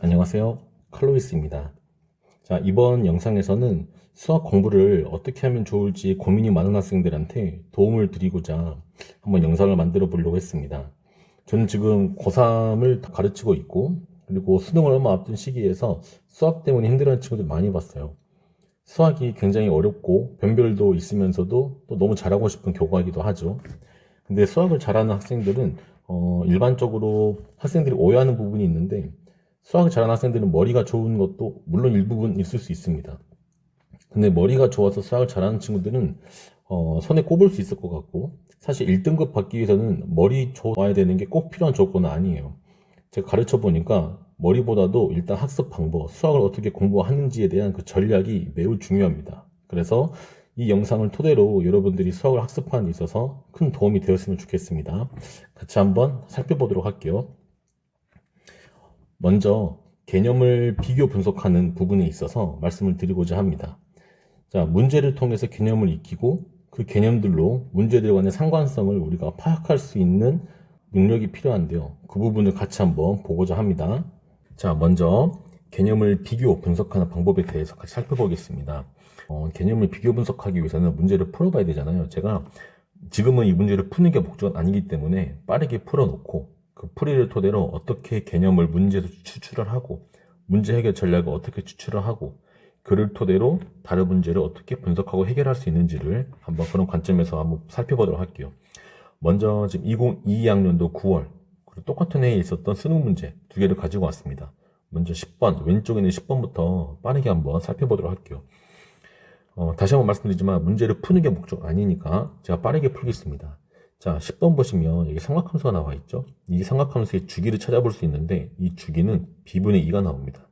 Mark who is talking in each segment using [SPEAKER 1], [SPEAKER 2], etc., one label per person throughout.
[SPEAKER 1] 안녕하세요. 칼로이스입니다. 자, 이번 영상에서는 수학 공부를 어떻게 하면 좋을지 고민이 많은 학생들한테 도움을 드리고자 한번 영상을 만들어 보려고 했습니다. 저는 지금 고3을 가르치고 있고, 그리고 수능을 얼마 앞둔 시기에서 수학 때문에 힘들어하는 친구들 많이 봤어요. 수학이 굉장히 어렵고 변별도 있으면서도 또 너무 잘하고 싶은 교과이기도 하죠. 근데 수학을 잘하는 학생들은 일반적으로 학생들이 오해하는 부분이 있는데, 수학을 잘하는 학생들은 머리가 좋은 것도 물론 일부분 있을 수 있습니다. 근데 머리가 좋아서 수학을 잘하는 친구들은 손에 꼽을 수 있을 것 같고, 사실 1등급 받기 위해서는 머리 좋아야 되는 게 꼭 필요한 조건은 아니에요. 제가 가르쳐 보니까 머리보다도 일단 학습 방법, 수학을 어떻게 공부하는지에 대한 그 전략이 매우 중요합니다. 그래서 이 영상을 토대로 여러분들이 수학을 학습하는 데 있어서 큰 도움이 되었으면 좋겠습니다. 같이 한번 살펴보도록 할게요. 먼저 개념을 비교 분석하는 부분에 있어서 말씀을 드리고자 합니다. 자, 문제를 통해서 개념을 익히고 그 개념들로 문제들 간의 상관성을 우리가 파악할 수 있는 능력이 필요한데요. 그 부분을 같이 한번 보고자 합니다. 자, 먼저 개념을 비교 분석하는 방법에 대해서 같이 살펴보겠습니다. 개념을 비교 분석하기 위해서는 문제를 풀어봐야 되잖아요. 제가 지금은 이 문제를 푸는 게 목적은 아니기 때문에 빠르게 풀어놓고 그 풀이를 토대로 어떻게 개념을 문제에서 추출을 하고 문제 해결 전략을 어떻게 추출을 하고 그를 토대로 다른 문제를 어떻게 분석하고 해결할 수 있는지를 한번 그런 관점에서 한번 살펴보도록 할게요. 먼저 지금 2022학년도 9월 똑같은 해에 있었던 수능 문제 두 개를 가지고 왔습니다. 먼저 10번, 왼쪽에 있는 10번부터 빠르게 한번 살펴보도록 할게요. 다시 한번 말씀드리지만 문제를 푸는 게 목적 아니니까 제가 빠르게 풀겠습니다. 자, 10번 보시면 여기 삼각함수가 나와 있죠. 이 삼각함수의 주기를 찾아볼 수 있는데 이 주기는 b분의 2가 나옵니다.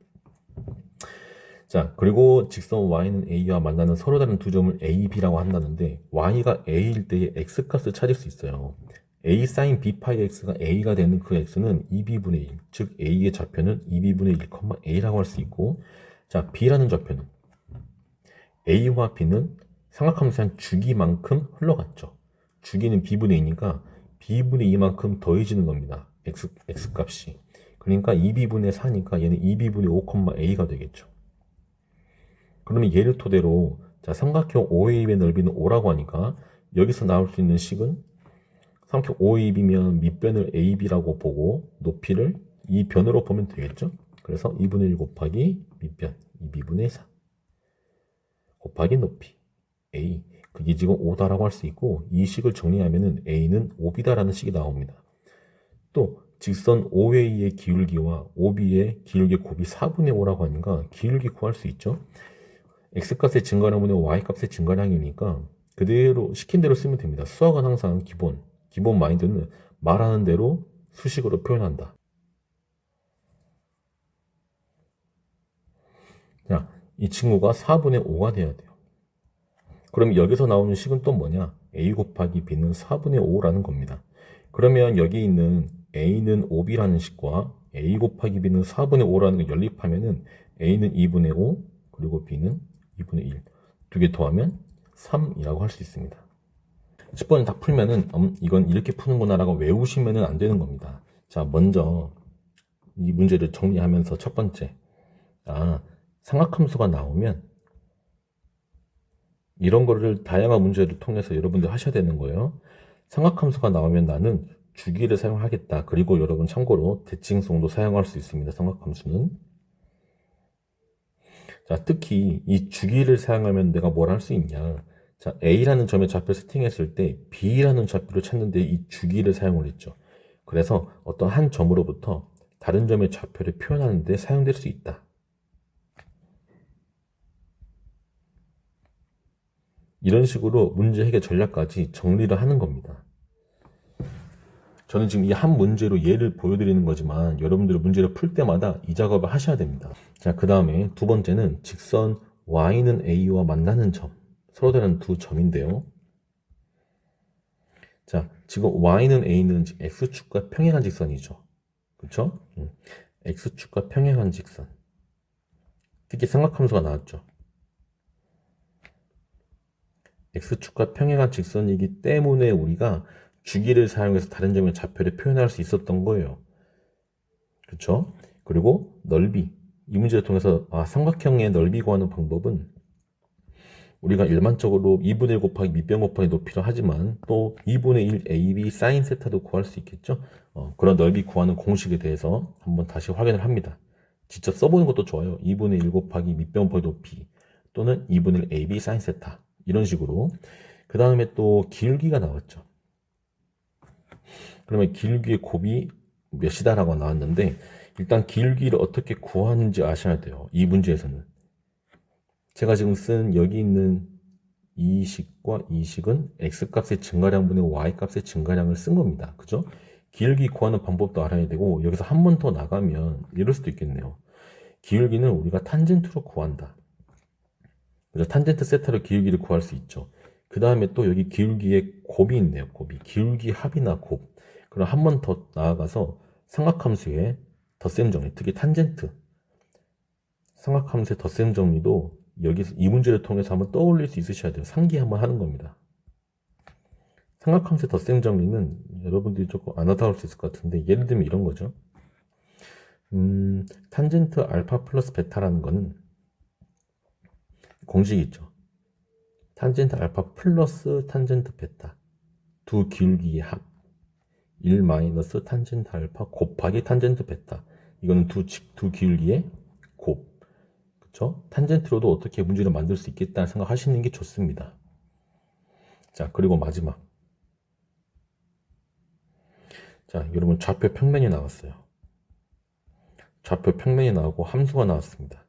[SPEAKER 1] 자, 그리고 직선 y는 a와 만나는 서로 다른 두 점을 a, b라고 한다는데 y가 a일 때의 x값을 찾을 수 있어요. a sin b 파이 x가 a가 되는 그 x는 2b분의 1, 즉 a의 좌표는 2b분의 1, a라고 할 수 있고, 자, b라는 좌표는 a와 b는 삼각함수의 한 주기만큼 흘러갔죠. 주기는 b분의 2니까 b분의 2만큼 더해지는 겁니다. x값이. 그러니까 2b분의 4니까 얘는 2b분의 5, a가 되겠죠. 그러면 얘를 토대로 자, 삼각형 OAB의 넓이는 5라고 하니까 여기서 나올 수 있는 식은 삼각형 OAB면 밑변을 AB라고 보고 높이를 이 변으로 보면 되겠죠. 그래서 2분의 1 곱하기 밑변 2b분의 4 곱하기 높이 A, 그게 지금 5다라고 할 수 있고 이 식을 정리하면은 A는 5B다라는 식이 나옵니다. 또 직선 OA의 기울기와 OB의 기울기 곱이 4분의 5라고 하니까 기울기 구할 수 있죠. X값의 증가량분의 Y값의 증가량이니까 그대로 시킨 대로 쓰면 됩니다. 수학은 항상 기본 마인드는 말하는 대로 수식으로 표현한다. 자, 이 친구가 4분의 5가 돼야 돼요. 그럼 여기서 나오는 식은 또 뭐냐? A 곱하기 B는 4분의 5라는 겁니다. 그러면 여기 있는 A는 5B라는 식과 A 곱하기 B는 4분의 5라는 걸 연립하면은 A는 2분의 5, 그리고 B는 2분의 1. 두 개 더하면 3이라고 할 수 있습니다. 10번을 다 풀면은, 이건 이렇게 푸는구나 라고 외우시면은 안 되는 겁니다. 자, 먼저 이 문제를 정리하면서 첫 번째. 삼각함수가 나오면 이런 거를 다양한 문제를 통해서 여러분들 하셔야 되는 거예요. 삼각함수가 나오면 나는 주기를 사용하겠다. 그리고 여러분 참고로 대칭성도 사용할 수 있습니다. 삼각함수는. 자, 특히 이 주기를 사용하면 내가 뭘 할 수 있냐. 자, A라는 점의 좌표 세팅했을 때 B라는 좌표를 찾는데 이 주기를 사용을 했죠. 그래서 어떤 한 점으로부터 다른 점의 좌표를 표현하는 데 사용될 수 있다. 이런 식으로 문제 해결 전략까지 정리를 하는 겁니다. 저는 지금 이 한 문제로 예를 보여드리는 거지만 여러분들이 문제를 풀 때마다 이 작업을 하셔야 됩니다. 자, 그 다음에 두 번째는 직선 y는 a와 만나는 점, 서로 다른 두 점인데요. 자, 지금 y는 a는 x축과 평행한 직선이죠. 그쵸? x축과 평행한 직선. 특히 삼각함수가 나왔죠. x축과 평행한 직선이기 때문에 우리가 주기를 사용해서 다른 점의 좌표를 표현할 수 있었던 거예요. 그쵸? 그리고 넓이. 이 문제를 통해서 삼각형의 넓이 구하는 방법은 우리가 일반적으로 2분의 1 곱하기 밑변 곱하기 높이를 하지만 또 2분의 1 AB 사인 세타도 구할 수 있겠죠. 그런 넓이 구하는 공식에 대해서 한번 다시 확인을 합니다. 직접 써보는 것도 좋아요. 2분의 1 곱하기 밑변 곱하기 높이 또는 2분의 1 AB 사인 세타 이런 식으로. 그 다음에 또 기울기가 나왔죠. 그러면 기울기의 곱이 몇이다라고 나왔는데 일단 기울기를 어떻게 구하는지 아셔야 돼요. 이 문제에서는. 제가 지금 쓴 여기 있는 이 식과 이 식은 x값의 증가량분의 y값의 증가량을 쓴 겁니다. 그죠? 기울기 구하는 방법도 알아야 되고 여기서 한 번 더 나가면 이럴 수도 있겠네요. 기울기는 우리가 탄젠트로 구한다. 그죠? 탄젠트 세타로 기울기를 구할 수 있죠. 그 다음에 또 여기 기울기에 곱이 있네요. 곱이. 기울기 합이나 곱. 그럼 한 번 더 나아가서 삼각함수의 덧셈 정리, 특히 탄젠트. 삼각함수의 덧셈 정리도 여기서 이 문제를 통해서 한번 떠올릴 수 있으셔야 돼요. 상기 한번 하는 겁니다. 삼각함수의 덧셈 정리는 여러분들이 조금 안 와닿을 수 있을 것 같은데 예를 들면 이런 거죠. 탄젠트 알파 플러스 베타라는 거는 공식이 있죠. 탄젠트 알파 플러스 탄젠트 베타 두 기울기의 합 1 마이너스 탄젠트 알파 곱하기 탄젠트 베타 이거는 두 기울기의 곱. 그쵸? 탄젠트로도 어떻게 문제를 만들 수 있겠다는 생각하시는 게 좋습니다. 자, 그리고 마지막. 자, 여러분 좌표 평면이 나왔어요. 좌표 평면이 나오고 함수가 나왔습니다.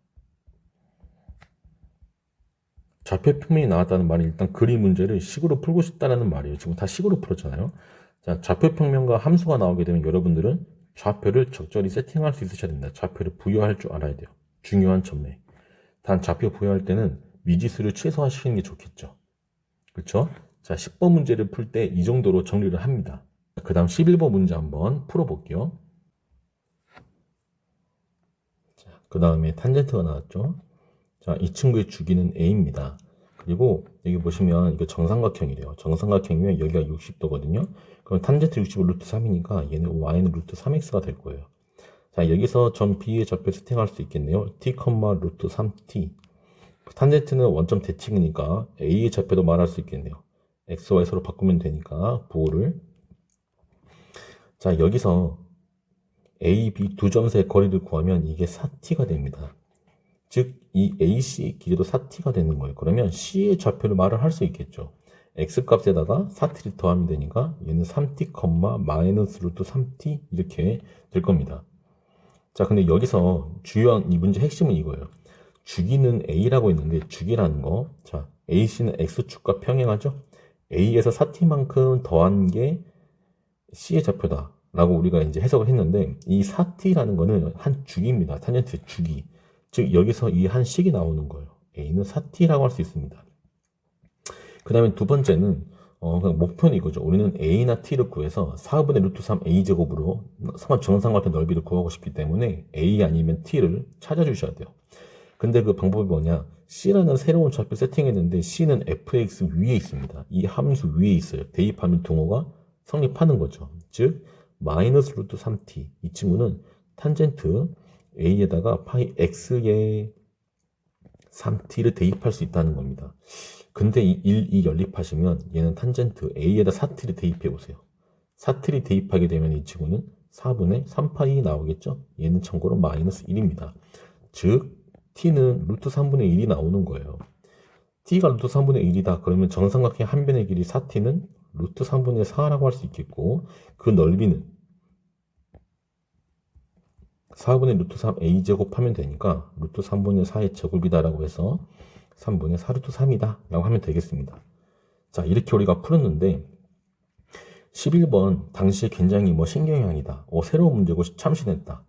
[SPEAKER 1] 좌표 평면이 나왔다는 말은 일단 그림 문제를 식으로 풀고 싶다는 말이에요. 지금 다 식으로 풀었잖아요. 자, 좌표 평면과 함수가 나오게 되면 여러분들은 좌표를 적절히 세팅할 수 있으셔야 됩니다. 좌표를 부여할 줄 알아야 돼요. 중요한 점에. 단 좌표 부여할 때는 미지수를 최소화시키는 게 좋겠죠. 그렇죠? 자, 10번 문제를 풀 때 이 정도로 정리를 합니다. 그 다음 11번 문제 한번 풀어볼게요. 자, 그 다음에 탄젠트가 나왔죠. 자, 이 친구의 주기는 A입니다. 그리고 여기 보시면 이거 정삼각형이래요. 정삼각형이면 여기가 60도거든요. 그럼 탄젠트 60을 루트 3이니까 얘는 y는 루트 3x가 될 거예요. 자, 여기서 점 B의 좌표 세팅할 수 있겠네요. t, 루트 3t. 탄젠트는 원점 대칭이니까 A의 좌표도 말할 수 있겠네요. xy 서로 바꾸면 되니까 부호를. 자, 여기서 A, B 두 점사의 거리를 구하면 이게 4t가 됩니다. 즉, 이 AC 길이도 4t가 되는 거예요. 그러면 C의 좌표를 말을 할 수 있겠죠. X값에다가 4t를 더하면 되니까 얘는 3t, 마이너스 루트 3t 이렇게 될 겁니다. 자, 근데 여기서 주요한 이 문제 핵심은 이거예요. 주기는 A라고 했는데 주기라는 거. 자, AC는 X축과 평행하죠? A에서 4t만큼 더한 게 C의 좌표다. 라고 우리가 이제 해석을 했는데 이 4t라는 거는 한 주기입니다. 탄젠트의 주기. 즉 여기서 이 한 식이 나오는 거예요. A는 4t라고 할 수 있습니다. 그 다음에 두 번째는 그냥 목표는 이거죠. 우리는 A나 T를 구해서 4분의 루트 3 A제곱으로 정삼각형 넓이를 구하고 싶기 때문에 A 아니면 T를 찾아주셔야 돼요. 근데 그 방법이 뭐냐? C라는 새로운 좌표 세팅했는데 C는 fx 위에 있습니다. 이 함수 위에 있어요. 대입하면 동호가 성립하는 거죠. 즉 마이너스 루트 3t 이 친구는 탄젠트 A에다가 파이 X의 3t를 대입할 수 있다는 겁니다. 근데 이 1, 2 연립하시면 얘는 탄젠트 A에다 4t를 대입해 보세요. 4t를 대입하게 되면 이 친구는 4분의 3파이 나오겠죠? 얘는 참고로 마이너스 1입니다. 즉 t는 루트 3분의 1이 나오는 거예요. t가 루트 3분의 1이다. 그러면 정삼각형 한 변의 길이 4t는 루트 3분의 4라고 할 수 있겠고 그 넓이는 4분의 루트 3 a제곱 하면 되니까 루트 3분의 4의 제곱이다라고 해서 3분의 4 루트 3이다 라고 하면 되겠습니다. 자, 이렇게 우리가 풀었는데 11번 당시에 굉장히 신경향이다. 새로운 문제고 참신했다.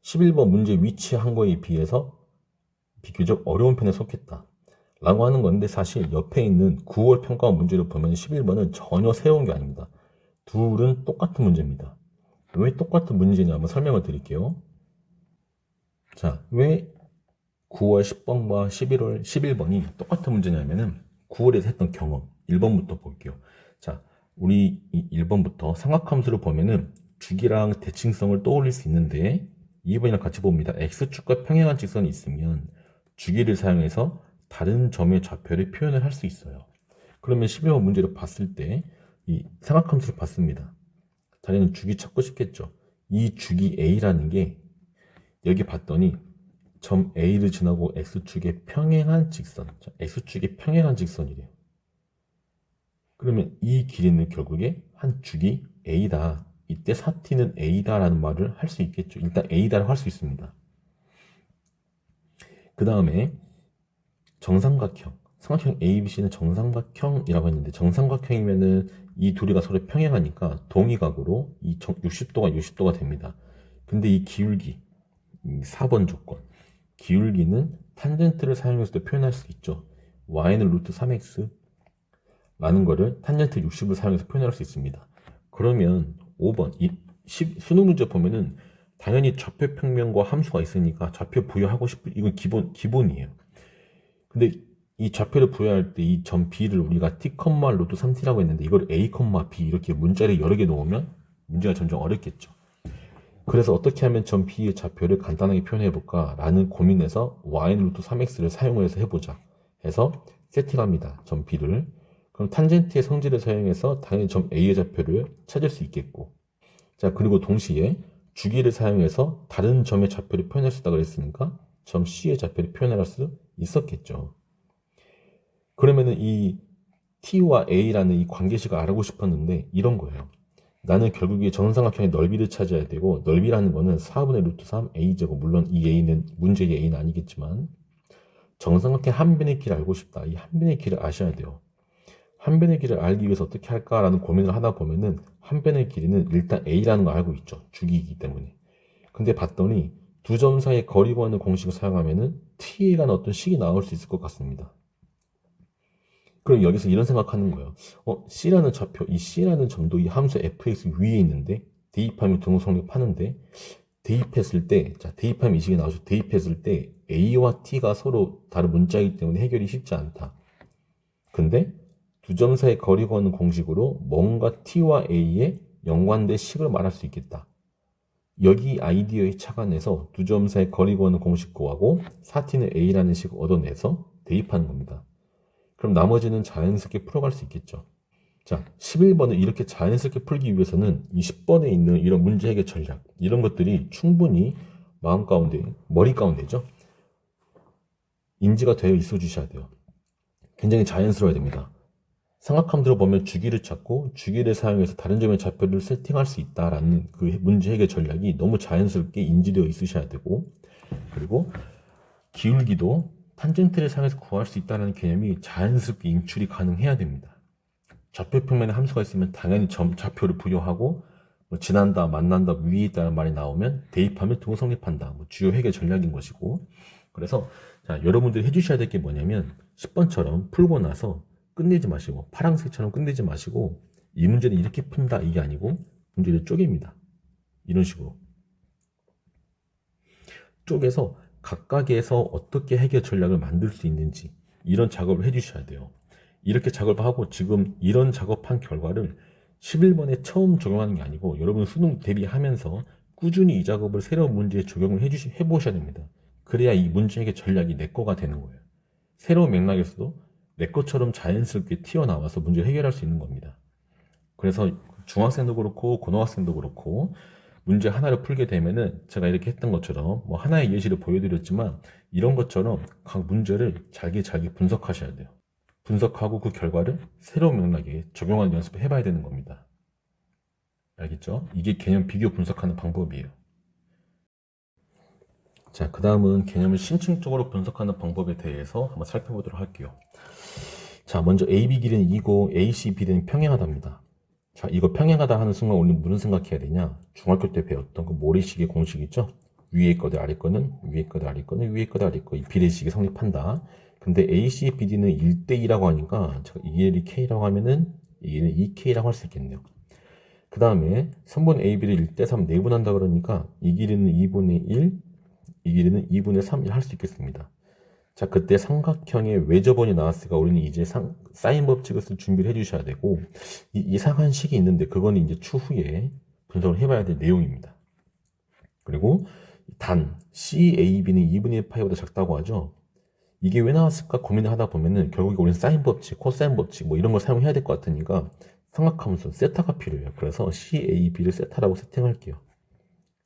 [SPEAKER 1] 11번 문제 위치한 거에 비해서 비교적 어려운 편에 속했다 라고 하는 건데 사실 옆에 있는 9월 평가원 문제를 보면 11번은 전혀 새로운 게 아닙니다. 둘은 똑같은 문제입니다. 왜 똑같은 문제냐 한번 설명을 드릴게요. 자, 왜 9월 10번과 11월 11번이 똑같은 문제냐면은 9월에서 했던 경험 1번부터 볼게요. 자, 우리 이 1번부터 삼각함수를 보면은 주기랑 대칭성을 떠올릴 수 있는데 2번이랑 같이 봅니다. X축과 평행한 직선이 있으면 주기를 사용해서 다른 점의 좌표를 표현을 할 수 있어요. 그러면 11번 문제를 봤을 때 이 삼각함수를 봤습니다. 당연히 주기 찾고 싶겠죠. 이 주기 A라는 게 여기 봤더니 점 A를 지나고 X축에 평행한 직선, X축에 평행한 직선이래요. 그러면 이 길이는 결국에 한 주기 A다. 이때 사티는 A다라는 말을 할 수 있겠죠. 일단 A다를 할 수 있습니다. 그 다음에 정삼각형, 삼각형 ABC는 정삼각형이라고 했는데 정삼각형이면은 이 둘이가 서로 평행하니까 동위각으로 이 60도가 60도가 됩니다. 근데 이 기울기, 4번 조건, 기울기는 탄젠트를 사용해서도 표현할 수 있죠. y는 루트 3x 라는 거를 탄젠트 60을 사용해서 표현할 수 있습니다. 그러면 5번 수능 문제 보면은 당연히 좌표 평면과 함수가 있으니까 좌표 부여하고 싶은 이건 기본이에요. 근데 이 좌표를 부여할 때 이 점 B를 우리가 t, 루트 3t라고 했는데 이걸 a, b 이렇게 문자를 여러 개 놓으면 문제가 점점 어렵겠죠. 그래서 어떻게 하면 점 B의 좌표를 간단하게 표현해 볼까 라는 고민에서 y는 루트 3x를 사용해서 해보자 해서 세팅합니다. 점 B를. 그럼 탄젠트의 성질을 사용해서 당연히 점 A의 좌표를 찾을 수 있겠고, 자, 그리고 동시에 주기를 사용해서 다른 점의 좌표를 표현할 수 있다고 그랬으니까 점 C의 좌표를 표현할 수 있었겠죠. 그러면은 이 T와 A라는 이 관계식을 알고 싶었는데 이런 거예요. 나는 결국에 정삼각형의 넓이를 찾아야 되고, 넓이라는 거는 4분의 루트 3 A제곱, 물론 이 A는 문제의 A는 아니겠지만 정삼각형 한 변의 길을 알고 싶다. 이 한 변의 길을 아셔야 돼요. 한 변의 길을 알기 위해서 어떻게 할까라는 고민을 하다 보면은 한 변의 길이는 일단 A라는 걸 알고 있죠. 주기이기 때문에. 근데 봤더니 두 점 사이의 거리 구하는 공식을 사용하면은 T라는 어떤 식이 나올 수 있을 것 같습니다. 그럼 여기서 이런 생각하는 거예요. C라는 좌표, 이 C라는 점도 이 함수 fx 위에 있는데 대입하면 등호성립하는데 대입했을 때, 자, 대입하면 이 식이 나오죠. 대입했을 때 A와 T가 서로 다른 문자이기 때문에 해결이 쉽지 않다. 근데 두 점 사이의 거리 구하는 공식으로 뭔가 T와 A의 연관된 식을 말할 수 있겠다. 여기 아이디어에 착안해서 두 점 사이의 거리 구하는 공식 구하고 4T는 A라는 식을 얻어내서 대입하는 겁니다. 그럼 나머지는 자연스럽게 풀어갈 수 있겠죠. 자, 11번을 이렇게 자연스럽게 풀기 위해서는 이 10번에 있는 이런 문제 해결 전략, 이런 것들이 충분히 마음 가운데, 머리 가운데죠. 인지가 되어 있어 주셔야 돼요. 굉장히 자연스러워야 됩니다. 삼각함수로 보면 주기를 찾고 주기를 사용해서 다른 점의 좌표를 세팅할 수 있다라는 그 문제 해결 전략이 너무 자연스럽게 인지되어 있으셔야 되고, 그리고 기울기도 탄젠트를 사용해서 구할 수 있다는 개념이 자연스럽게 인출이 가능해야 됩니다. 좌표 평면에 함수가 있으면 당연히 점 좌표를 부여하고 뭐 지난다, 만난다, 위에 있다는 말이 나오면 대입하면 등호 성립한다. 주요 해결 전략인 것이고, 그래서 자, 여러분들이 해주셔야 될 게 뭐냐면 10번처럼 풀고 나서 끝내지 마시고, 파란색처럼 끝내지 마시고, 이 문제는 이렇게 푼다 이게 아니고 문제를 쪼갭니다. 이런 식으로 쪼개서 각각에서 어떻게 해결 전략을 만들 수 있는지 이런 작업을 해주셔야 돼요. 이렇게 작업을 하고 지금 이런 작업한 결과를 11번에 처음 적용하는 게 아니고 여러분 수능 대비하면서 꾸준히 이 작업을 새로운 문제에 적용을 해보셔야 됩니다. 그래야 이 문제 해결 전략이 내 거가 되는 거예요. 새로운 맥락에서도 내 것처럼 자연스럽게 튀어나와서 문제를 해결할 수 있는 겁니다. 그래서 중학생도 그렇고 고등학생도 그렇고 문제 하나를 풀게 되면은 제가 이렇게 했던 것처럼 뭐 하나의 예시를 보여드렸지만 이런 것처럼 각 문제를 잘게 분석하셔야 돼요. 분석하고 그 결과를 새로운 맥락에 적용하는 연습을 해봐야 되는 겁니다. 알겠죠? 이게 개념 비교 분석하는 방법이에요. 자, 그 다음은 개념을 신층적으로 분석하는 방법에 대해서 한번 살펴보도록 할게요. 자, 먼저 AB 길이는 2고 AC 비례는 평행하답니다. 자, 이거 평행하다 하는 순간 우리는 무슨 생각해야 되냐? 중학교 때 배웠던 그 모래시계 공식 있죠? 위에 거들 아래 거는 위에 거들 아래 거는 위에 거들 아래 거, 이 비례식이 성립한다. 근데 AC, BD는 1대2라고 하니까 제가 이 길이 K라고 하면은 얘는 2K라고 할 수 있겠네요. 그 다음에 선분 AB를 1대3 내분한다 그러니까 이 길이는 2분의 1, 이 길이는 2분의 3 할 수 있겠습니다. 자, 그때 삼각형의 외접원이 나왔으니까 우리는 이제 사인 법칙을 쓸 준비를 해주셔야 되고, 이 이상한 식이 있는데 그거는 이제 추후에 분석을 해봐야 될 내용입니다. 그리고 단 CAB는 2분의 1 파이보다 작다고 하죠. 이게 왜 나왔을까 고민을 하다 보면은 결국에 우리는 사인 법칙, 코사인 법칙 뭐 이런 걸 사용해야 될 것 같으니까 삼각함수 세타가 필요해요. 그래서 CAB를 세타라고 세팅할게요.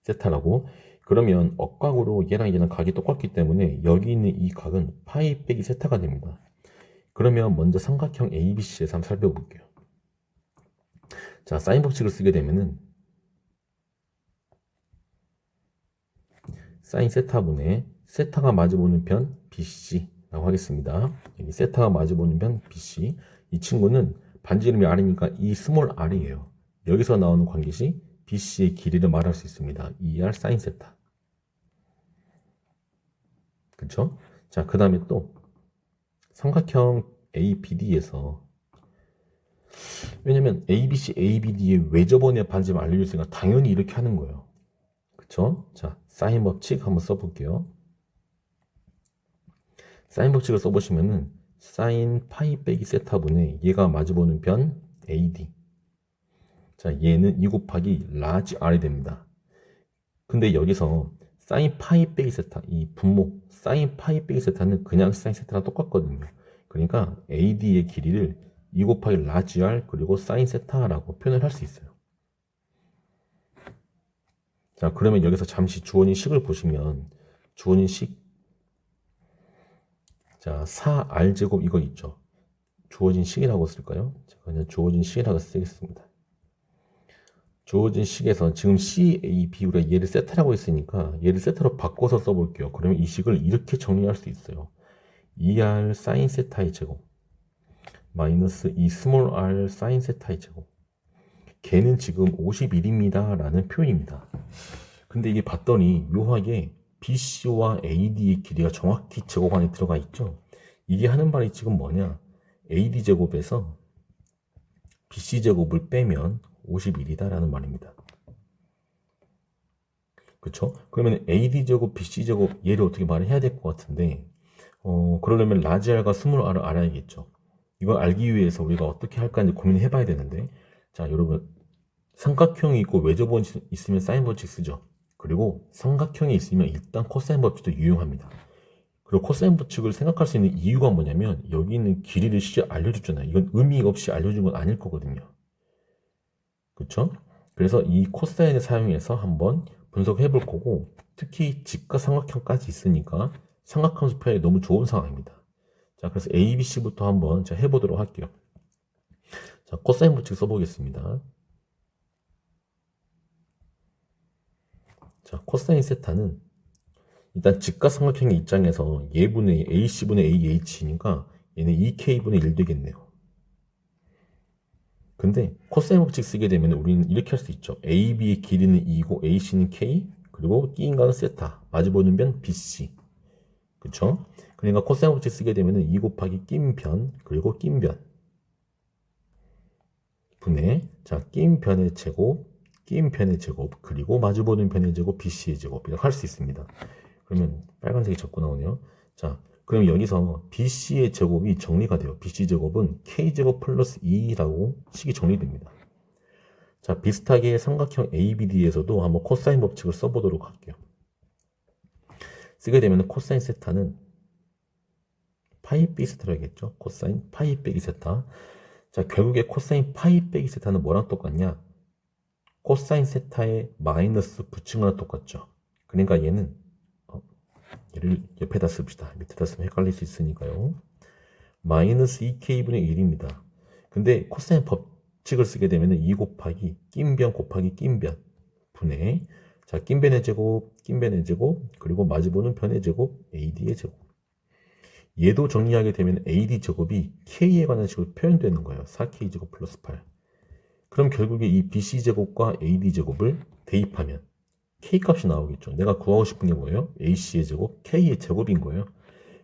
[SPEAKER 1] 세타라고. 그러면 억각으로 얘랑 얘랑 각이 똑같기 때문에 여기 있는 이 각은 파이 빼기 세타가 됩니다. 그러면 먼저 삼각형 ABC에서 한번 살펴볼게요. 자, 사인 법칙을 쓰게 되면은 사인 세타분의 세타가 마주보는 편 BC라고 하겠습니다. 여기 세타가 마주보는 편 BC. 이 친구는 반지 이름이 R이니까 이 스몰 r이에요. 여기서 나오는 관계시 BC의 길이를 말할 수 있습니다. 2R 사인 세타. 그쵸? 자, 그 다음에 또 삼각형 ABD에서 왜냐면 ABC, ABD의 왜 저번에 반지름 알려줬으니까 당연히 이렇게 하는 거예요. 그쵸? 자, 사인 법칙 한번 써볼게요. 사인 법칙을 써보시면은 사인 파이 빼기 세타분의 얘가 마주보는 편 AD. 자, 얘는 2 곱하기 라지 R이 됩니다. 근데 여기서 사인 파이 빼기 세타, 이 분모 사인 파이 빼기 세타는 그냥 사인 세타랑 똑같거든요. 그러니까 AD의 길이를 2 곱하기 라지 R 그리고 사인 세타라고 표현을 할 수 있어요. 자, 그러면 여기서 잠시 주어진 식을 보시면 주어진 식, 자, 4R제곱 이거 있죠. 주어진 식이라고 쓸까요? 제가 그냥 주어진 식이라고 쓰겠습니다. 주어진 식에서 지금 C, A, B 우리가 얘를 세타라고 했으니까 얘를 세타로 바꿔서 써볼게요. 그러면 이 식을 이렇게 정리할 수 있어요. 2R 사인 세타의 제곱 마이너스 2 스몰 r 사인 세타의 제곱. 걔는 지금 51입니다 라는 표현입니다. 근데 이게 봤더니 묘하게 BC와 AD의 길이가 정확히 제곱 안에 들어가 있죠. 이게 하는 말이 지금 뭐냐, AD 제곱에서 BC 제곱을 빼면 51이다 라는 말입니다. 그쵸? 그러면 AD 제곱, BC 제곱 얘를 어떻게 말을 해야 될 것 같은데 그러려면 라지 R과 스몰 r을 알아야겠죠. 이걸 알기 위해서 우리가 어떻게 할까 이제 고민해 봐야 되는데, 자, 여러분 삼각형이 있고 외접원이 있으면 사인 법칙 쓰죠. 그리고 삼각형이 있으면 일단 코사인 법칙도 유용합니다. 그리고 코사인 법칙을 생각할 수 있는 이유가 뭐냐면 여기 있는 길이를 실제 알려줬잖아요. 이건 의미 없이 알려준 건 아닐 거거든요. 그쵸? 그래서 이 코사인을 사용해서 한번 분석해 볼 거고, 특히 직과 삼각형까지 있으니까 삼각함수 표현이 너무 좋은 상황입니다. 자, 그래서 ABC부터 한번 제가 해보도록 할게요. 자, 코사인 법칙 써보겠습니다. 자, 코사인 세타는 일단 직각삼각형의 입장에서 얘분의 AC분의 AH니까 얘는 2K분의 1 되겠네요. 근데 코사인 법칙 쓰게 되면 우리는 이렇게 할 수 있죠. AB의 길이는 2고 AC는 K, 그리고 끼인각은 세타, 마주보는 변 BC. 그쵸? 그러니까 코사인 법칙 쓰게 되면 2 곱하기 낀 변, 그리고 낀 변 분의, 자, 낀 변의 제곱, 낀 변의 제곱, 그리고 마주보는 변의 제곱, BC의 제곱, 이렇게 할 수 있습니다. 그러면 빨간색이 자꾸 나오네요. 자, 그럼 여기서 BC의 제곱이 정리가 돼요. BC 제곱은 K제곱 플러스 2라고 식이 정리됩니다. 자, 비슷하게 삼각형 ABD에서도 한번 코사인 법칙을 써보도록 할게요. 쓰게 되면 코사인 세타는 파이 빼기 세타라겠죠. 코사인 파이 빼기 세타. 자, 결국에 코사인 파이 빼기 세타는 뭐랑 똑같냐? 코사인 세타의 마이너스 붙인 거랑 똑같죠. 그러니까 얘는 얘를 옆에다 씁시다. 밑에다 쓰면 헷갈릴 수 있으니까요. 마이너스 2K분의 1입니다. 근데 코사인 법칙을 쓰게 되면 2 곱하기 낀변 곱하기 낀변 분의, 자, 낀변의 제곱, 낀변의 제곱, 그리고 마주보는 변의 제곱, AD의 제곱. 얘도 정리하게 되면 AD 제곱이 K에 관한 식으로 표현되는 거예요. 4K 제곱 플러스 8. 그럼 결국에 이 BC 제곱과 AD 제곱을 대입하면 K 값이 나오겠죠. 내가 구하고 싶은 게 뭐예요? AC의 제곱, K의 제곱인 거예요.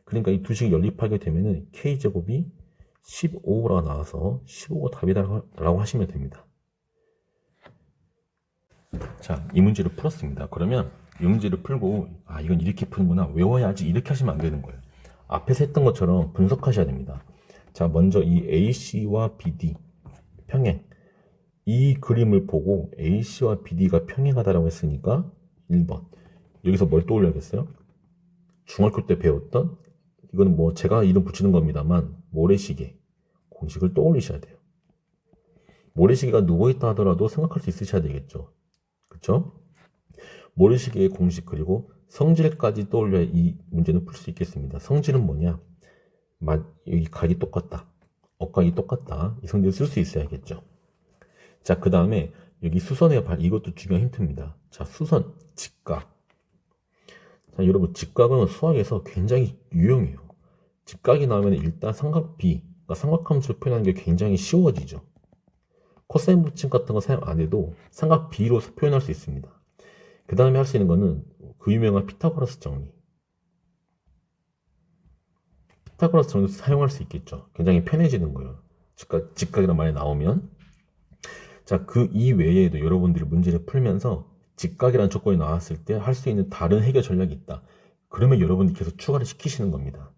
[SPEAKER 1] 그러니까 이 두 식을 연립하게 되면은 K 제곱이 15가 나와서 15가 답이다라고 하시면 됩니다. 자, 이 문제를 풀었습니다. 그러면 이 문제를 풀고, 아, 이건 이렇게 푸는구나, 외워야지, 이렇게 하시면 안 되는 거예요. 앞에서 했던 것처럼 분석하셔야 됩니다. 자, 먼저 이 AC와 BD 평행, 이 그림을 보고 AC와 BD가 평행하다라고 했으니까 1번. 여기서 뭘 떠올려야겠어요? 중학교 때 배웠던, 이거는 뭐 제가 이름 붙이는 겁니다만, 모래시계 공식을 떠올리셔야 돼요. 모래시계가 누워있다 하더라도 생각할 수 있으셔야 되겠죠. 그쵸? 모래시계의 공식, 그리고 성질까지 떠올려야 이 문제는 풀 수 있겠습니다. 성질은 뭐냐? 여기 각이 똑같다, 억각이 똑같다, 이 성질을 쓸 수 있어야겠죠. 자, 그 다음에 여기 수선의 이것도 중요한 힌트입니다. 자, 수선, 직각. 자, 여러분, 직각은 수학에서 굉장히 유용해요. 직각이 나오면 일단 삼각비, 그러니까 삼각함수를 표현하는 게 굉장히 쉬워지죠. 코사인 법칙 같은 거 사용 안 해도 삼각비로 표현할 수 있습니다. 그 다음에 할 수 있는 거는 그 유명한 피타고라스 정리. 피타고라스 정리도 사용할 수 있겠죠. 굉장히 편해지는 거예요. 직각이라는 말이 나오면. 자, 그 이외에도 여러분들이 문제를 풀면서 직각이라는 조건이 나왔을 때 할 수 있는 다른 해결 전략이 있다. 그러면 여러분들이 계속 추가를 시키시는 겁니다.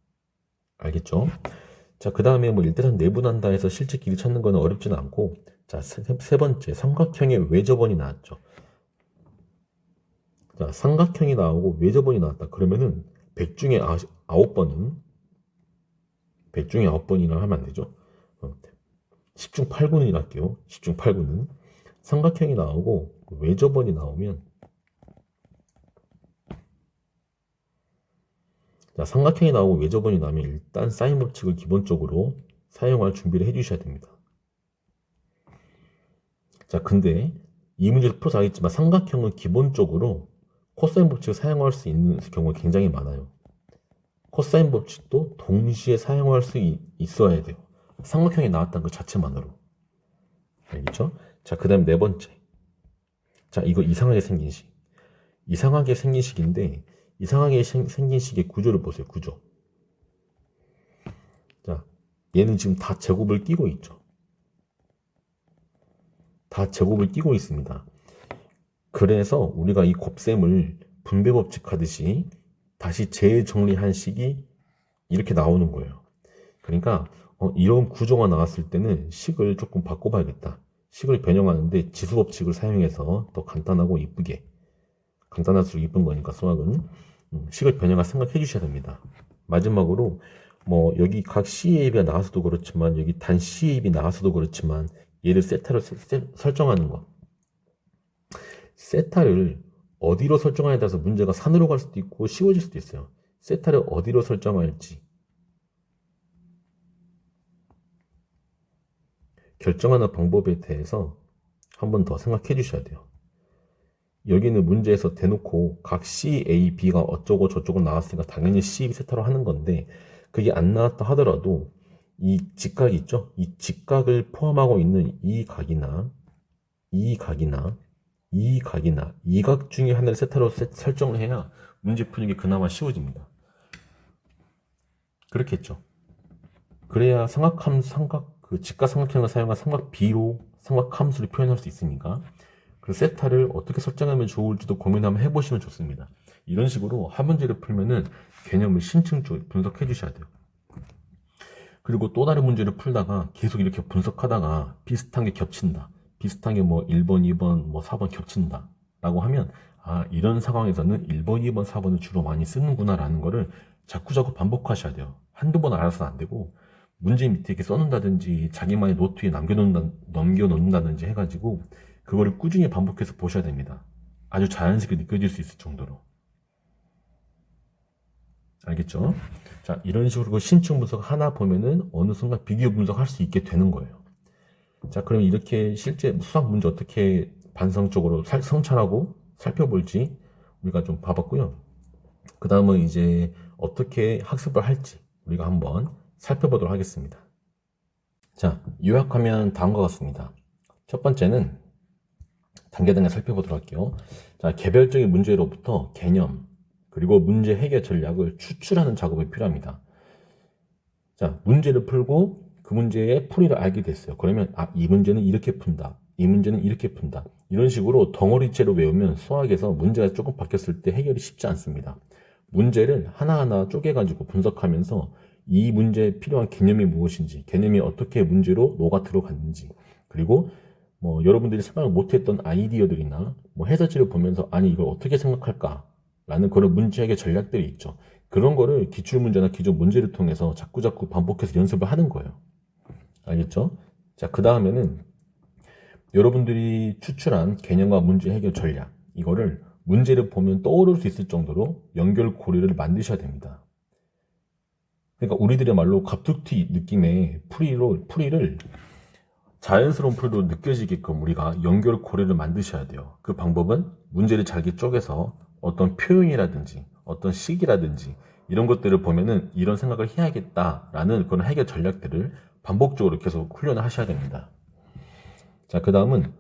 [SPEAKER 1] 알겠죠? 자, 그 다음에 뭐 1대3 내분한다 해서 실제 길이 찾는 거는 어렵지는 않고, 자, 세 번째, 삼각형의 외접원이 나왔죠. 자, 삼각형이 나오고 외접원이 나왔다. 그러면은 100 중에 9번은 100 중에 9번이나 하면 안 되죠. 10중 8구는 할게요. 10중 8구는 삼각형이 나오고 외접원이 나오면, 자, 삼각형이 나오고 외접원이 나오면 일단 사인 법칙을 기본적으로 사용할 준비를 해주셔야 됩니다. 자, 근데 이 문제도 풀어서 알겠지만 삼각형은 기본적으로 코사인 법칙을 사용할 수 있는 경우가 굉장히 많아요. 코사인 법칙도 동시에 사용할 수 있어야 돼요. 삼각형이 나왔다는 것 자체만으로. 알겠죠? 자, 그 다음 네 번째. 자, 이거 이상하게 생긴 식. 이상하게 생긴 식인데, 이상하게 생긴 식의 구조를 보세요. 구조. 자, 얘는 지금 다 제곱을 끼고 있죠. 다 제곱을 끼고 있습니다. 그래서 우리가 이 곱셈을 분배 법칙 하듯이 다시 재정리한 식이 이렇게 나오는 거예요. 그러니까 이런 구조가 나왔을 때는 식을 조금 바꿔봐야겠다. 식을 변형하는데 지수 법칙을 사용해서 더 간단하고 이쁘게, 간단할수록 이쁜 거니까 수학은 식을 변형할 생각해 주셔야 됩니다. 마지막으로 뭐 여기 각 CAB가 나와서도 그렇지만 여기 단 CAB 나와서도 그렇지만 얘를 세타로 설정하는 거. 세타를 어디로 설정하냐에 따라서 문제가 산으로 갈 수도 있고 쉬워질 수도 있어요. 세타를 어디로 설정할지 결정하는 방법에 대해서 한 번 더 생각해 주셔야 돼요. 여기는 문제에서 대놓고 각 C, A, B가 어쩌고 저쩌고 나왔으니까 당연히 C, B 세타로 하는 건데, 그게 안 나왔다 하더라도 이 직각이 있죠? 이 직각을 포함하고 있는 이 각이나 이 각이나 이 각이나 이 각 중에 하나를 세타로 설정을 해야 문제 푸는 게 그나마 쉬워집니다. 그렇겠죠? 그래야 그 직각 삼각형을 사용한 삼각 B로 삼각 함수를 표현할 수 있으니까 그 세타를 어떻게 설정하면 좋을지도 고민 한번 해보시면 좋습니다. 이런 식으로 한 문제를 풀면은 개념을 심층적으로 분석해 주셔야 돼요. 그리고 또 다른 문제를 풀다가 계속 이렇게 분석하다가 비슷한 게 겹친다. 비슷한 게 뭐 1번, 2번, 뭐 4번 겹친다. 라고 하면, 아, 이런 상황에서는 1번, 2번, 4번을 주로 많이 쓰는구나 라는 거를 자꾸자꾸 반복하셔야 돼요. 한두 번 알아서는 안 되고, 문제 밑에 이렇게 써놓는다든지, 자기만의 노트에 남겨놓는다든지 해가지고, 그거를 꾸준히 반복해서 보셔야 됩니다. 아주 자연스럽게 느껴질 수 있을 정도로. 알겠죠? 자, 이런 식으로 심층 분석 하나 보면은 어느 순간 비교 분석할 수 있게 되는 거예요. 자, 그럼 이렇게 실제 수학 문제 어떻게 반성적으로 성찰하고 살펴볼지 우리가 좀 봐봤고요. 그 다음은 이제 어떻게 학습을 할지 우리가 한번 살펴보도록 하겠습니다. 자, 요약하면 다음과 같습니다. 첫 번째는 단계단계 살펴보도록 할게요. 자, 개별적인 문제로부터 개념, 그리고 문제 해결 전략을 추출하는 작업이 필요합니다. 자, 문제를 풀고 그 문제의 풀이를 알게 됐어요. 그러면 이 문제는 이렇게 푼다. 이 문제는 이렇게 푼다. 이런 식으로 덩어리째로 외우면 수학에서 문제가 조금 바뀌었을 때 해결이 쉽지 않습니다. 문제를 하나하나 쪼개가지고 분석하면서 이 문제에 필요한 개념이 무엇인지, 개념이 어떻게 문제로 녹아 들어갔는지, 그리고 뭐 여러분들이 생각을 못했던 아이디어들이나 뭐 해설지를 보면서 아니 이걸 어떻게 생각할까 라는 그런 문제 해결 전략들이 있죠. 그런 거를 기출문제나 기존 문제를 통해서 자꾸자꾸 반복해서 연습을 하는 거예요. 알겠죠? 자, 그 다음에는 여러분들이 추출한 개념과 문제 해결 전략, 이거를 문제를 보면 떠오를 수 있을 정도로 연결고리를 만드셔야 됩니다. 그러니까 우리들의 말로 갑툭튀 느낌의 풀이를 자연스러운 풀이로 느껴지게끔 우리가 연결고리를 만드셔야 돼요. 그 방법은 문제를 잘게 쪼개서 어떤 표현이라든지 어떤 식이라든지 이런 것들을 보면은 이런 생각을 해야겠다라는 그런 해결 전략들을 반복적으로 계속 훈련을 하셔야 됩니다. 자, 그 다음은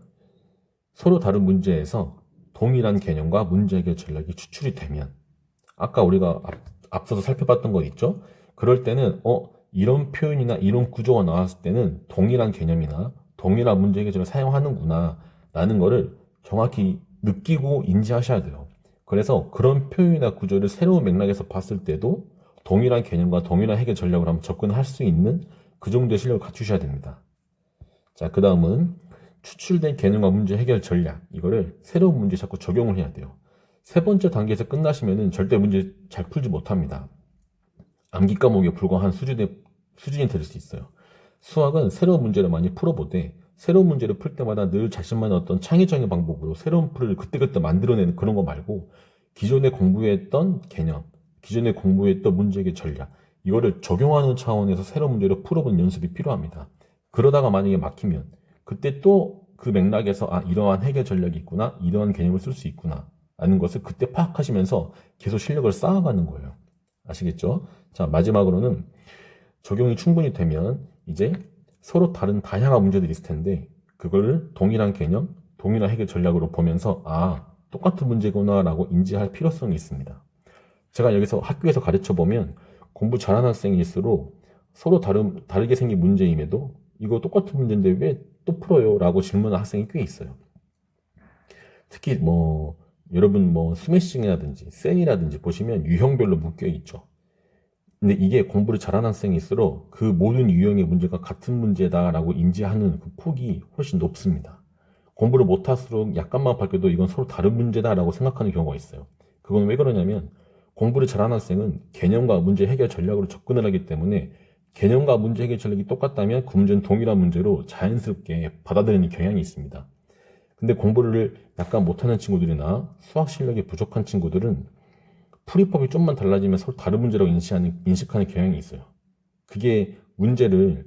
[SPEAKER 1] 서로 다른 문제에서 동일한 개념과 문제 해결 전략이 추출이 되면 아까 우리가 앞서서 살펴봤던 거 있죠? 그럴 때는 이런 표현이나 이런 구조가 나왔을 때는 동일한 개념이나 동일한 문제 해결을 사용하는구나 라는 거를 정확히 느끼고 인지하셔야 돼요. 그래서 그런 표현이나 구조를 새로운 맥락에서 봤을 때도 동일한 개념과 동일한 해결 전략을 한번 접근할 수 있는 그 정도의 실력을 갖추셔야 됩니다. 자, 그 다음은 추출된 개념과 문제 해결 전략, 이거를 새로운 문제에 자꾸 적용을 해야 돼요. 세 번째 단계에서 끝나시면은 절대 문제 잘 풀지 못합니다. 암기 과목에 불과한 수준이 될 수 있어요. 수학은 새로운 문제를 많이 풀어보되 새로운 문제를 풀 때마다 늘 자신만의 어떤 창의적인 방법으로 새로운 풀을 그때그때 만들어내는 그런 거 말고 기존에 공부했던 개념, 기존에 공부했던 문제 해결 전략, 이거를 적용하는 차원에서 새로운 문제를 풀어보는 연습이 필요합니다. 그러다가 만약에 막히면 그때 또 그 맥락에서 이러한 해결 전략이 있구나, 이러한 개념을 쓸 수 있구나 라는 것을 그때 파악하시면서 계속 실력을 쌓아가는 거예요. 아시겠죠? 자, 마지막으로는 적용이 충분히 되면 이제 서로 다른 다양한 문제들이 있을 텐데 그걸 동일한 개념, 동일한 해결 전략으로 보면서 똑같은 문제구나 라고 인지할 필요성이 있습니다. 제가 여기서 학교에서 가르쳐 보면 공부 잘하는 학생일수록 서로 다르게 생긴 문제임에도 이거 똑같은 문제인데 왜 또 풀어요? 라고 질문하는 학생이 꽤 있어요. 특히 여러분 스매싱이라든지 센이라든지 보시면 유형별로 묶여 있죠. 근데 이게 공부를 잘하는 학생일수록 그 모든 유형의 문제가 같은 문제다라고 인지하는 그 폭이 훨씬 높습니다. 공부를 못할수록 약간만 바뀌어도 이건 서로 다른 문제다라고 생각하는 경우가 있어요. 그건 왜 그러냐면 공부를 잘하는 학생은 개념과 문제 해결 전략으로 접근을 하기 때문에 개념과 문제 해결 전략이 똑같다면 그 문제는 동일한 문제로 자연스럽게 받아들이는 경향이 있습니다. 근데 공부를 약간 못하는 친구들이나 수학 실력이 부족한 친구들은 풀이법이 좀만 달라지면 서로 다른 문제라고 인식하는 경향이 있어요. 그게 문제를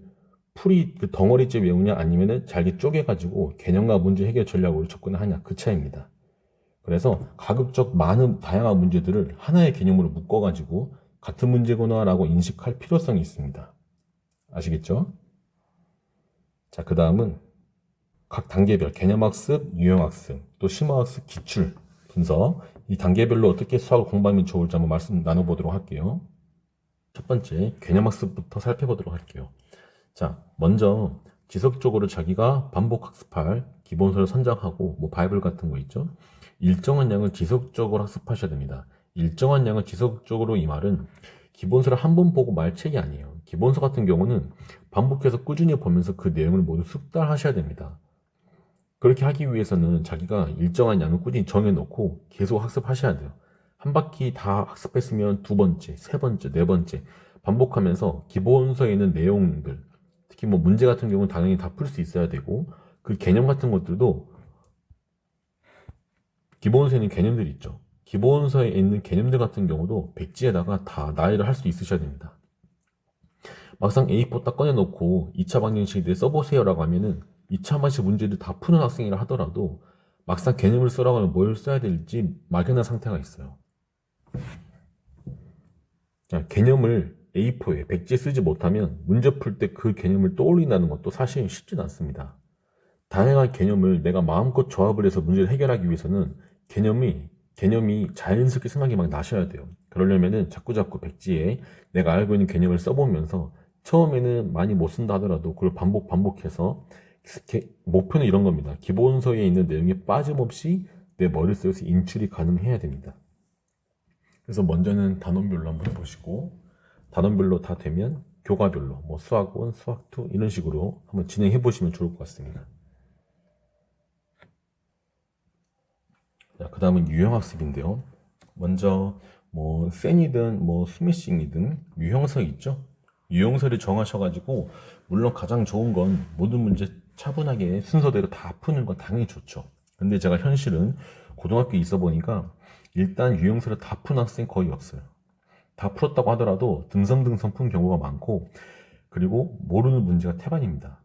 [SPEAKER 1] 그 덩어리째 외우냐 아니면은 잘게 쪼개가지고 개념과 문제 해결 전략으로 접근하냐 그 차이입니다. 그래서 가급적 많은 다양한 문제들을 하나의 개념으로 묶어가지고 같은 문제구나 라고 인식할 필요성이 있습니다. 아시겠죠? 자, 그 다음은 각 단계별 개념학습, 유형학습, 또 심화학습, 기출, 분석, 이 단계별로 어떻게 수학을 공부하면 좋을지 한번 말씀 나눠보도록 할게요. 첫 번째, 개념학습부터 살펴보도록 할게요. 자, 먼저 지속적으로 자기가 반복학습할 기본서를 선정하고 바이블 같은 거 있죠? 일정한 양을 지속적으로 학습하셔야 됩니다. 일정한 양을 지속적으로 이 말은 기본서를 한 번 보고 말 책이 아니에요. 기본서 같은 경우는 반복해서 꾸준히 보면서 그 내용을 모두 숙달하셔야 됩니다. 그렇게 하기 위해서는 자기가 일정한 양을 꾸준히 정해놓고 계속 학습하셔야 돼요. 한 바퀴 다 학습했으면 두 번째, 세 번째, 네 번째 반복하면서 기본서에 있는 내용들, 특히 문제 같은 경우는 당연히 다 풀 수 있어야 되고 그 개념 같은 것들도 기본서에 있는 개념들이 있죠. 기본서에 있는 개념들 같은 경우도 백지에다가 다 나열을 할 수 있으셔야 됩니다. 막상 A4 딱 꺼내놓고 2차 방정식에 써보세요 라고 하면은 2차 방식 문제를 다 푸는 학생이라 하더라도 막상 개념을 쓰라고 하면 뭘 써야 될지 막연한 상태가 있어요. 개념을 A4에 백지에 쓰지 못하면 문제 풀 때 그 개념을 떠올린다는 것도 사실 쉽진 않습니다. 다양한 개념을 내가 마음껏 조합을 해서 문제를 해결하기 위해서는 개념이 자연스럽게 생각이 막 나셔야 돼요. 그러려면은 자꾸자꾸 백지에 내가 알고 있는 개념을 써보면서 처음에는 많이 못 쓴다 하더라도 그걸 반복해서 목표는 이런 겁니다. 기본서에 있는 내용이 빠짐없이 내 머릿속에서 인출이 가능해야 됩니다. 그래서 먼저는 단원별로 한번 해보시고 단원별로 다 되면 교과별로 수학 1, 수학 2 이런 식으로 한번 진행해 보시면 좋을 것 같습니다. 자, 그 다음은 유형학습인데요. 먼저 뭐 센이든 뭐 스매싱이든 유형설 있죠. 유형설을 정하셔가지고 물론 가장 좋은 건 모든 문제 차분하게 순서대로 다 푸는 건 당연히 좋죠. 근데 제가 현실은 고등학교에 있어 보니까 일단 유형설을 다 푼 학생 거의 없어요. 다 풀었다고 하더라도 등성등성 푼 경우가 많고, 그리고 모르는 문제가 태반입니다.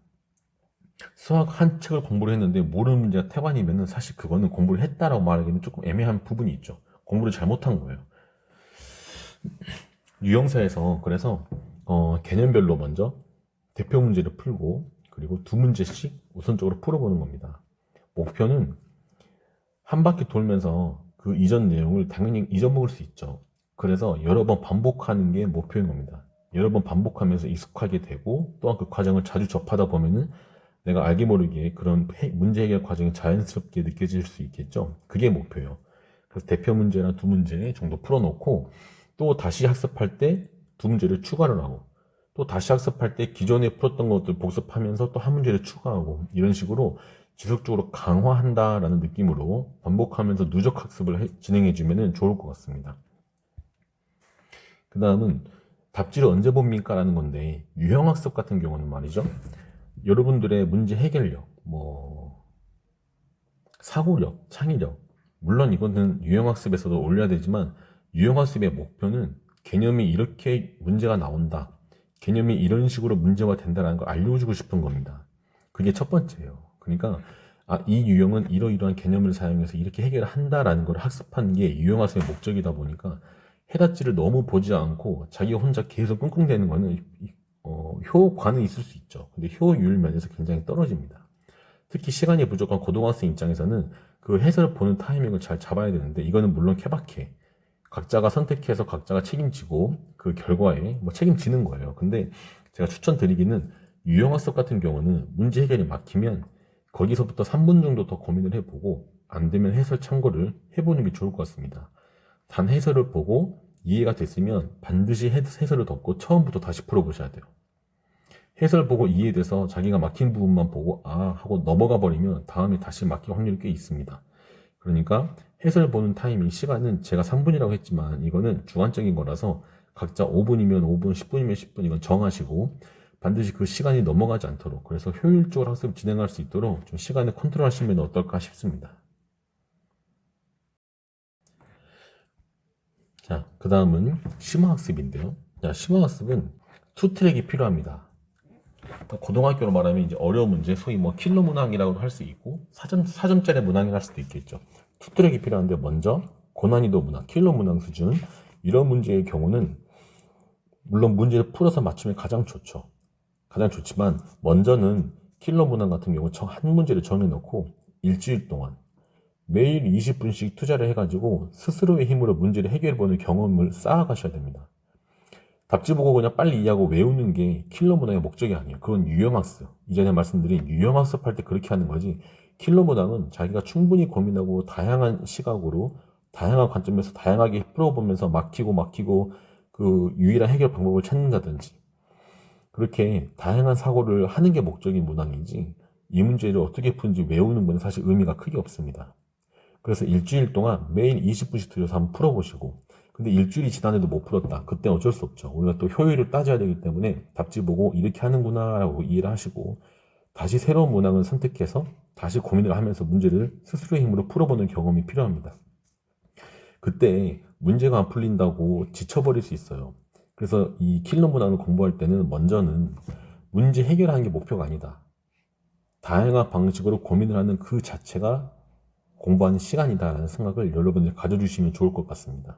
[SPEAKER 1] 수학 한 책을 공부를 했는데 모르는 문제가 태반이면은 사실 그거는 공부를 했다라고 말하기는 조금 애매한 부분이 있죠. 공부를 잘못한 거예요. 유형사에서 그래서 개념별로 먼저 대표 문제를 풀고, 그리고 두 문제씩 우선적으로 풀어보는 겁니다. 목표는 한 바퀴 돌면서 그 이전 내용을 당연히 잊어먹을 수 있죠. 그래서 여러 번 반복하는 게 목표인 겁니다. 여러 번 반복하면서 익숙하게 되고, 또한 그 과정을 자주 접하다 보면은 내가 알게 모르게 그런 문제 해결 과정이 자연스럽게 느껴질 수 있겠죠. 그게 목표예요. 그래서 대표 문제나 두 문제 정도 풀어놓고, 또 다시 학습할 때 두 문제를 추가를 하고, 또 다시 학습할 때 기존에 풀었던 것들 복습하면서 또 한 문제를 추가하고, 이런 식으로 지속적으로 강화한다라는 느낌으로 반복하면서 누적 학습을 진행해주면 좋을 것 같습니다. 그 다음은 답지를 언제 봅니까? 라는 건데, 유형학습 같은 경우는 말이죠. 여러분들의 문제 해결력, 뭐 사고력, 창의력, 물론 이거는 유형학습에서도 올려야 되지만, 유형학습의 목표는 개념이 이렇게 문제가 나온다, 개념이 이런 식으로 문제가 된다는 걸 알려주고 싶은 겁니다. 그게 첫 번째예요. 그러니까 이 유형은 이러이러한 개념을 사용해서 이렇게 해결한다라는 걸 학습하는 게 유형학습의 목적이다 보니까, 해답지를 너무 보지 않고 자기 혼자 계속 끙끙대는 거는 효과는 있을 수 있죠. 근데 효율 면에서 굉장히 떨어집니다. 특히 시간이 부족한 고등학생 입장에서는 그 해설을 보는 타이밍을 잘 잡아야 되는데, 이거는 물론 케바케, 각자가 선택해서 각자가 책임지고 그 결과에 뭐 책임지는 거예요. 근데 제가 추천드리기는, 유형학습 같은 경우는 문제 해결이 막히면 거기서부터 3분 정도 더 고민을 해보고, 안 되면 해설 참고를 해보는 게 좋을 것 같습니다. 단 해설을 보고 이해가 됐으면 반드시 해설을 덮고 처음부터 다시 풀어보셔야 돼요. 해설 보고 이해돼서 자기가 막힌 부분만 보고 하고 넘어가 버리면 다음에 다시 막힐 확률이 꽤 있습니다. 그러니까 해설 보는 타이밍, 시간은 제가 3분이라고 했지만 이거는 주관적인 거라서 각자 5분이면 5분, 10분이면 10분 이건 정하시고, 반드시 그 시간이 넘어가지 않도록, 그래서 효율적으로 학습 진행할 수 있도록 좀 시간을 컨트롤 하시면 어떨까 싶습니다. 자, 그 다음은 심화학습인데요. 자, 심화학습은 투 트랙이 필요합니다. 고등학교로 말하면 이제 어려운 문제, 소위 뭐 킬러 문항이라고도 할 수 있고, 4점짜리 문항이라 할 수도 있겠죠. 투 트랙이 필요한데, 먼저 고난이도 문항, 킬러 문항 수준, 이런 문제의 경우는 물론 문제를 풀어서 맞추면 가장 좋죠. 가장 좋지만, 먼저는 킬러 문항 같은 경우 한 문제를 정해놓고 일주일 동안 매일 20분씩 투자를 해가지고 스스로의 힘으로 문제를 해결해보는 경험을 쌓아가셔야 됩니다. 답지 보고 그냥 빨리 이해하고 외우는 게 킬러 문항의 목적이 아니에요. 그건 유형학습. 이전에 말씀드린 유형학습 할 때 그렇게 하는 거지, 킬러 문항은 자기가 충분히 고민하고 다양한 시각으로 다양한 관점에서 다양하게 풀어보면서 막히고 그 유일한 해결 방법을 찾는다든지, 그렇게 다양한 사고를 하는 게 목적인 문항이지, 이 문제를 어떻게 푸는지 외우는 건 사실 의미가 크게 없습니다. 그래서 일주일 동안 매일 20분씩 들여서 한번 풀어보시고, 근데 일주일이 지났는데도 못 풀었다, 그때 어쩔 수 없죠. 우리가 또 효율을 따져야 되기 때문에 답지 보고 이렇게 하는구나 라고 이해를 하시고, 다시 새로운 문항을 선택해서 다시 고민을 하면서 문제를 스스로의 힘으로 풀어보는 경험이 필요합니다. 그때 문제가 안 풀린다고 지쳐버릴 수 있어요. 그래서 이 킬러 문항을 공부할 때는 먼저는 문제 해결하는 게 목표가 아니다, 다양한 방식으로 고민을 하는 그 자체가 공부하는 시간이다라는 생각을 여러분들 가져주시면 좋을 것 같습니다.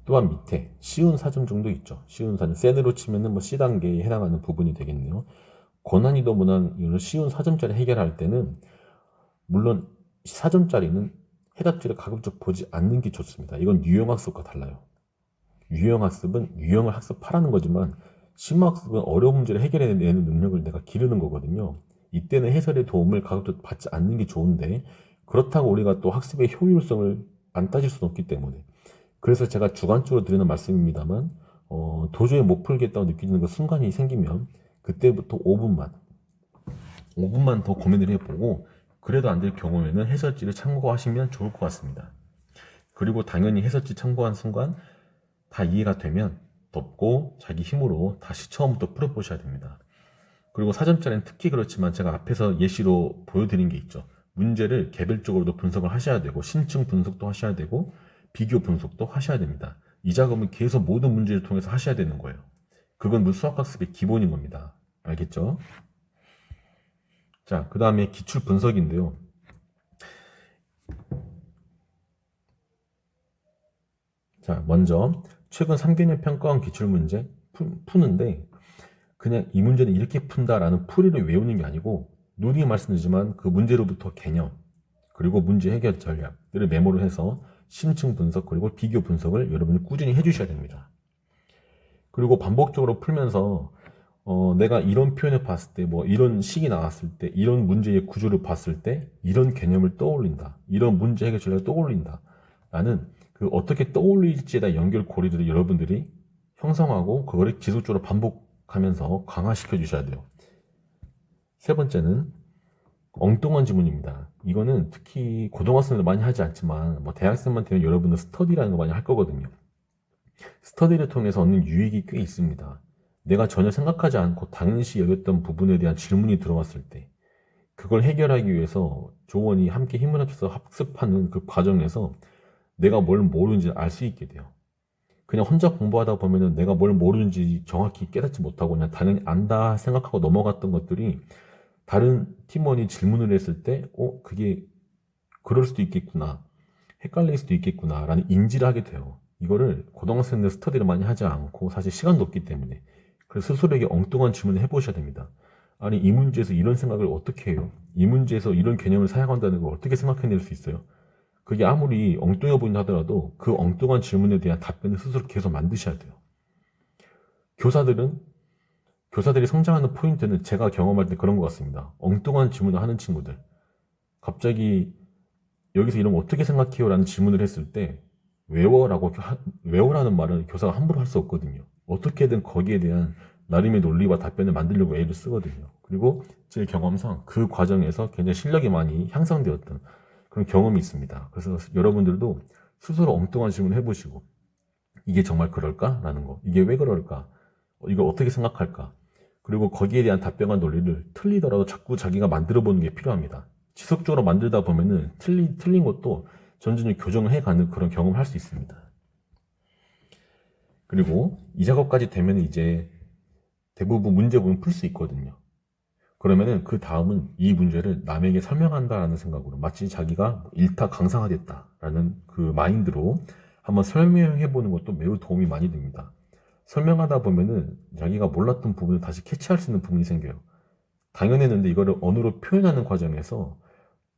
[SPEAKER 1] 또한 밑에 쉬운 4점 정도 있죠. 쉬운 4점, 센으로 치면은 뭐 C단계에 해당하는 부분이 되겠네요. 고난이도 문항, 이런 쉬운 4점짜리 해결할 때는 물론 4점짜리는 해답지를 가급적 보지 않는 게 좋습니다. 이건 유형학습과 달라요. 유형학습은 유형을 학습하라는 거지만, 심화학습은 어려운 문제를 해결해내는 능력을 내가 기르는 거거든요. 이때는 해설의 도움을 가급적 받지 않는 게 좋은데, 그렇다고 우리가 또 학습의 효율성을 안 따질 수는 없기 때문에, 그래서 제가 주관적으로 드리는 말씀입니다만, 도저히 못 풀겠다고 느끼는 그 순간이 생기면 그때부터 5분만 더 고민을 해보고, 그래도 안 될 경우에는 해설지를 참고하시면 좋을 것 같습니다. 그리고 당연히 해설지 참고한 순간 다 이해가 되면 덮고 자기 힘으로 다시 처음부터 풀어보셔야 됩니다. 그리고 사전자료는 특히 그렇지만 제가 앞에서 예시로 보여드린 게 있죠. 문제를 개별적으로도 분석을 하셔야 되고 심층 분석도 하셔야 되고 비교 분석도 하셔야 됩니다. 이 작업은 계속 모든 문제를 통해서 하셔야 되는 거예요. 그건 수학학습의 기본인 겁니다. 알겠죠? 자, 그 다음에 기출 분석인데요. 자, 먼저 최근 3개년 평가원 기출문제 푸는데 그냥 이 문제는 이렇게 푼다라는 풀이를 외우는 게 아니고 누누이 말씀드리지만 그 문제로부터 개념 그리고 문제 해결 전략들을 메모를 해서 심층 분석 그리고 비교 분석을 여러분이 꾸준히 해주셔야 됩니다. 그리고 반복적으로 풀면서 내가 이런 표현을 봤을 때 뭐 이런 식이 나왔을 때 이런 문제의 구조를 봤을 때 이런 개념을 떠올린다. 이런 문제 해결 전략을 떠올린다. 라는 그 어떻게 떠올릴지에 대한 연결고리들을 여러분들이 형성하고 그거를 지속적으로 반복하면서 강화시켜 주셔야 돼요. 세 번째는 엉뚱한 지문입니다. 이거는 특히 고등학생들 많이 하지 않지만 뭐 대학생한테는 여러분들 스터디라는 거 많이 할 거거든요. 스터디를 통해서 얻는 유익이 꽤 있습니다. 내가 전혀 생각하지 않고 당연시 여겼던 부분에 대한 질문이 들어왔을 때 그걸 해결하기 위해서 조원이 함께 힘을 합쳐서 학습하는 그 과정에서 내가 뭘 모르는지 알 수 있게 돼요. 그냥 혼자 공부하다 보면은 내가 뭘 모르는지 정확히 깨닫지 못하고 그냥 당연히 안다 생각하고 넘어갔던 것들이 다른 팀원이 질문을 했을 때 그게 그럴 수도 있겠구나, 헷갈릴 수도 있겠구나 라는 인지를 하게 돼요. 이거를 고등학생들 스터디를 많이 하지 않고 사실 시간도 없기 때문에 그래서 스스로에게 엉뚱한 질문을 해보셔야 됩니다. 아니 이 문제에서 이런 생각을 어떻게 해요? 이 문제에서 이런 개념을 사용한다는 걸 어떻게 생각해낼 수 있어요? 그게 아무리 엉뚱해 보인다 하더라도 그 엉뚱한 질문에 대한 답변을 스스로 계속 만드셔야 돼요. 교사들이 성장하는 포인트는 제가 경험할 때 그런 것 같습니다. 엉뚱한 질문을 하는 친구들. 갑자기 여기서 이런 거 어떻게 생각해요? 라는 질문을 했을 때 외워라는 말은 교사가 함부로 할 수 없거든요. 어떻게든 거기에 대한 나름의 논리와 답변을 만들려고 애를 쓰거든요. 그리고 제 경험상 그 과정에서 굉장히 실력이 많이 향상되었던 그런 경험이 있습니다. 그래서 여러분들도 스스로 엉뚱한 질문을 해보시고 이게 정말 그럴까? 라는 거. 이게 왜 그럴까? 이걸 어떻게 생각할까? 그리고 거기에 대한 답변과 논리를 틀리더라도 자꾸 자기가 만들어보는 게 필요합니다. 지속적으로 만들다 보면은 틀린 것도 점점 교정을 해가는 그런 경험을 할 수 있습니다. 그리고 이 작업까지 되면 이제 대부분 문제 보면 풀 수 있거든요. 그러면은 그 다음은 이 문제를 남에게 설명한다라는 생각으로 마치 자기가 일타 강사가 됐다라는 그 마인드로 한번 설명해 보는 것도 매우 도움이 많이 됩니다. 설명하다 보면은 자기가 몰랐던 부분을 다시 캐치할 수 있는 부분이 생겨요. 당연했는데 이거를 언어로 표현하는 과정에서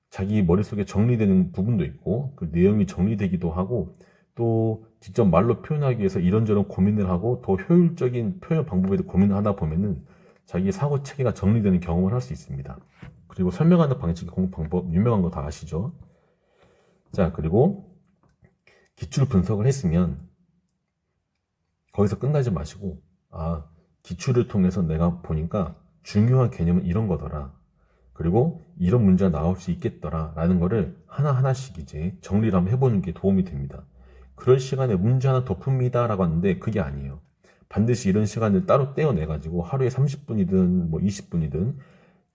[SPEAKER 1] 자기 머릿속에 정리되는 부분도 있고 그 내용이 정리되기도 하고 또 직접 말로 표현하기 위해서 이런저런 고민을 하고 더 효율적인 표현 방법에 대해 고민을 하다 보면은 자기의 사고 체계가 정리되는 경험을 할 수 있습니다. 그리고 설명하는 방식, 공부 방법 유명한 거 다 아시죠? 자, 그리고 기출 분석을 했으면 거기서 끝나지 마시고 기출을 통해서 내가 보니까 중요한 개념은 이런 거더라. 그리고 이런 문제가 나올 수 있겠더라 라는 거를 하나하나씩 이제 정리를 한번 해보는 게 도움이 됩니다. 그럴 시간에 문제 하나 더 풉니다 라고 하는데 그게 아니에요. 반드시 이런 시간을 따로 떼어내가지고 하루에 30분이든 뭐 20분이든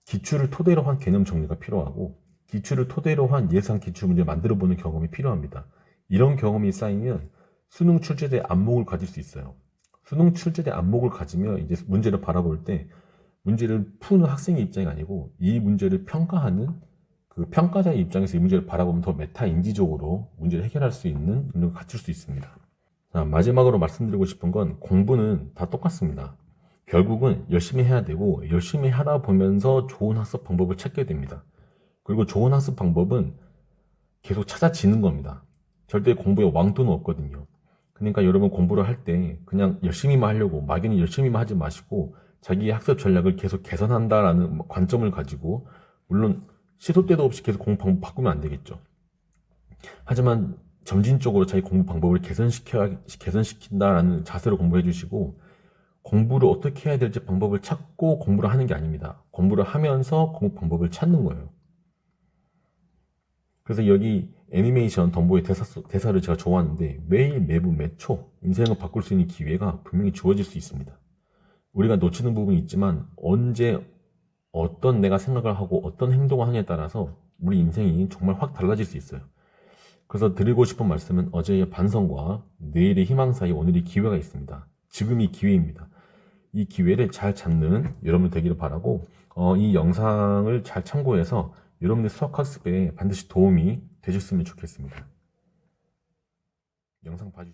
[SPEAKER 1] 기출을 토대로 한 개념 정리가 필요하고 기출을 토대로 한 예상 기출 문제 만들어보는 경험이 필요합니다. 이런 경험이 쌓이면 수능 출제자의 안목을 가질 수 있어요. 수능 출제자의 안목을 가지면 이제 문제를 바라볼 때 문제를 푸는 학생의 입장이 아니고 이 문제를 평가하는 그 평가자의 입장에서 이 문제를 바라보면 더 메타인지적으로 문제를 해결할 수 있는 능력을 갖출 수 있습니다. 자, 마지막으로 말씀드리고 싶은 건 공부는 다 똑같습니다. 결국은 열심히 해야 되고 열심히 하다 보면서 좋은 학습 방법을 찾게 됩니다. 그리고 좋은 학습 방법은 계속 찾아지는 겁니다. 절대 공부에 왕도는 없거든요. 그러니까 여러분 공부를 할 때 그냥 열심히만 하려고 막연히 열심히만 하지 마시고 자기의 학습 전략을 계속 개선한다라는 관점을 가지고 물론 시도 때도 없이 계속 공부 방법 바꾸면 안 되겠죠. 하지만 점진적으로 자기 공부 방법을 개선시킨다라는 자세로 공부해 주시고 공부를 어떻게 해야 될지 방법을 찾고 공부를 하는 게 아닙니다. 공부를 하면서 공부 방법을 찾는 거예요. 그래서 여기 애니메이션 덤보의 대사를 제가 좋아하는데 매일 매분 매초 인생을 바꿀 수 있는 기회가 분명히 주어질 수 있습니다. 우리가 놓치는 부분이 있지만 언제 어떤 내가 생각을 하고 어떤 행동을 하느냐에 따라서 우리 인생이 정말 확 달라질 수 있어요. 그래서 드리고 싶은 말씀은 어제의 반성과 내일의 희망 사이 오늘이 기회가 있습니다. 지금이 기회입니다. 이 기회를 잘 잡는 여러분 되기를 바라고 이 영상을 잘 참고해서 여러분의 수학학습에 반드시 도움이 되셨으면 좋겠습니다. 영상 봐주시고